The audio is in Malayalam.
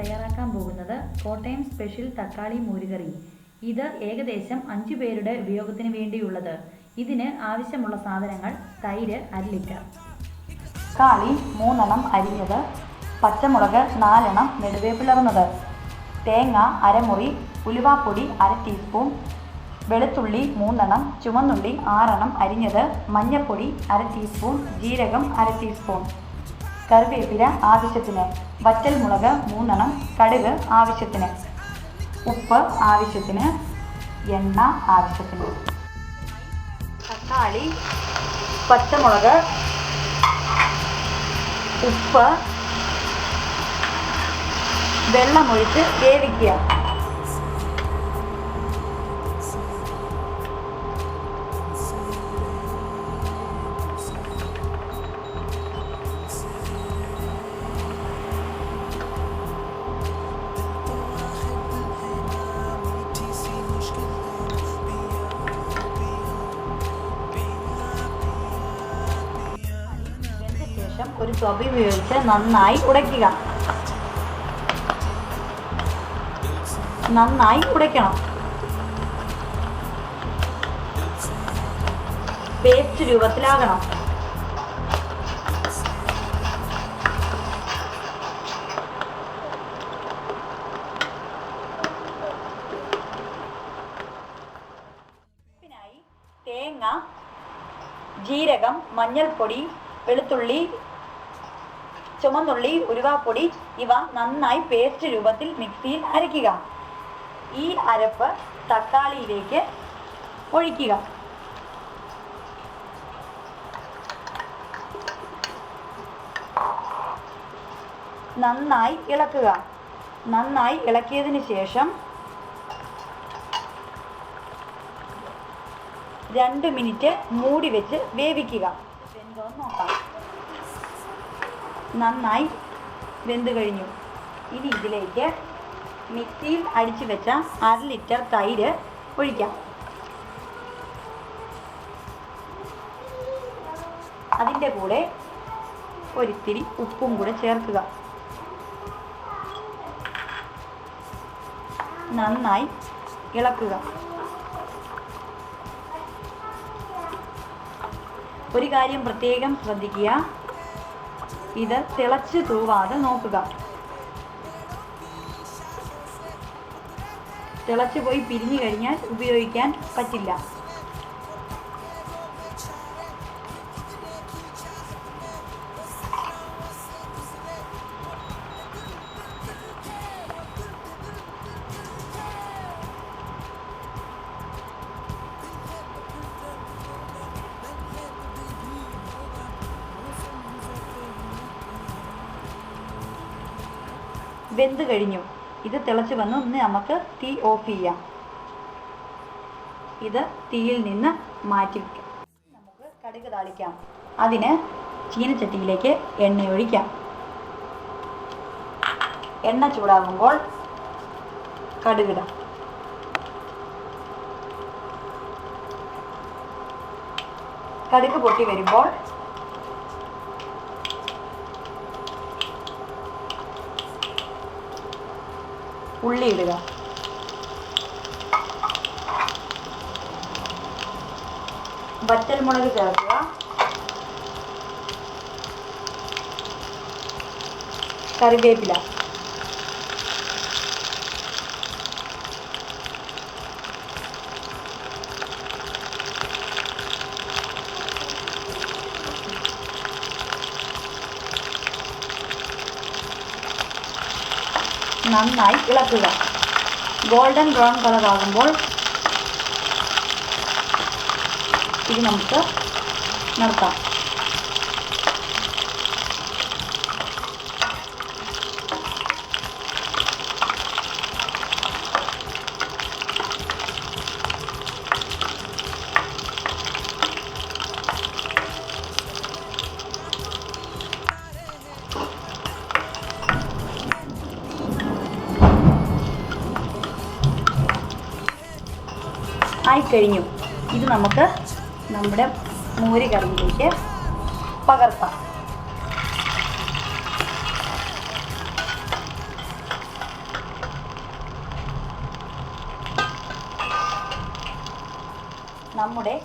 തയ്യാറാക്കാൻ പോകുന്നത് കോട്ടയം സ്പെഷ്യൽ തക്കാളി മോരുകറി. ഇത് ഏകദേശം 5 പേരുടെ ഉപയോഗത്തിന് വേണ്ടിയുള്ളത്. ഇതിന് ആവശ്യമുള്ള സാധനങ്ങൾ: തൈര് 1 ലിറ്റർ, തക്കാളി 3 എണ്ണം അരിഞ്ഞത്, പച്ചമുളക് 4 എണ്ണം നെടുവേ പിളർന്നത്, തേങ്ങ 1/2 മുറി, ഉലുവാപ്പൊടി 1/2 ടീസ്പൂൺ, വെളുത്തുള്ളി 3 എണ്ണം, ചുവന്നുള്ളി 6 എണ്ണം അരിഞ്ഞത്, മഞ്ഞൾപ്പൊടി 1/2 ടീസ്പൂൺ, ജീരകം 1/2 ടീസ്പൂൺ, കറിവേപ്പില ആവശ്യത്തിന്, വറ്റൽമുളക് 3 എണ്ണം, കടുക് ആവശ്യത്തിന്, ഉപ്പ് ആവശ്യത്തിന്, എണ്ണ ആവശ്യത്തിന്. തക്കാളി, പച്ചമുളക്, ഉപ്പ്, വെള്ളമൊഴിച്ച് വേവിക്കുക. ഒരു തൊപ്പി ഉപയോഗിച്ച് നന്നായി ഉടയ്ക്കണം. പേസ്റ്റ് രൂപത്തിലാകണം. തേങ്ങ, ജീരകം, മഞ്ഞൾപ്പൊടി, വെളുത്തുള്ളി, ചുവന്നുള്ളി, ഉലുവാപ്പൊടി ഇവ നന്നായി പേസ്റ്റ് രൂപത്തിൽ മിക്സിയിൽ അരയ്ക്കുക. ഈ അരപ്പ് തക്കാളിയിലേക്ക് ഒഴിക്കുക. നന്നായി ഇളക്കുക. നന്നായി ഇളക്കിയതിന് ശേഷം 2 മിനിറ്റ് മൂടി വെച്ച് വേവിക്കുക. വെന്തോന്ന് നോക്കാം. നന്നായി വെന്ത് കഴിഞ്ഞു. ഇനി ഇതിലേക്ക് മിക്സിയിൽ അടിച്ചു വെച്ച 1/2 ലിറ്റർ തൈര് ഒഴിക്കാം. അതിൻ്റെ കൂടെ ഒരിത്തിരി ഉപ്പും കൂടെ ചേർക്കുക. നന്നായി ഇളക്കുക. ഒരു കാര്യം പ്രത്യേകം ശ്രദ്ധിക്കുക, ഇത് തിളച്ച് തൂവാതെ നോക്കുക. തിളച്ച് പോയി പിരിഞ്ഞു കഴിഞ്ഞാൽ ഉപയോഗിക്കാൻ പറ്റില്ല. വെന്ത് കഴിഞ്ഞു. ഇത് തിളച്ച് വന്ന് നമുക്ക് തീ ഓഫ് ചെയ്യാം. ഇത് തീയിൽ നിന്ന് മാറ്റി വയ്ക്കാം. നമുക്ക് കടുക് താളിക്കാം. അതിന് ചീനച്ചട്ടിയിലേക്ക് എണ്ണ ഒഴിക്കാം. എണ്ണ ചൂടാകുമ്പോൾ കടുകിടാം. കടുക് പൊട്ടി വരുമ്പോൾ ഉള്ളി ഇടുക. വറ്റൽമുളക് ചേർക്കുക. കറിവേപ്പില, നന്നായി ഇളക്കുക. ഗോൾഡൻ ബ്രൗൺ കളർ ആകുമ്പോൾ ഇത് നമുക്ക് നിർത്താം. ആയിക്കഴിഞ്ഞു. ഇത് നമുക്ക് നമ്മുടെ മോര് കറിയിലേക്ക് പകർത്താം. നമ്മുടെ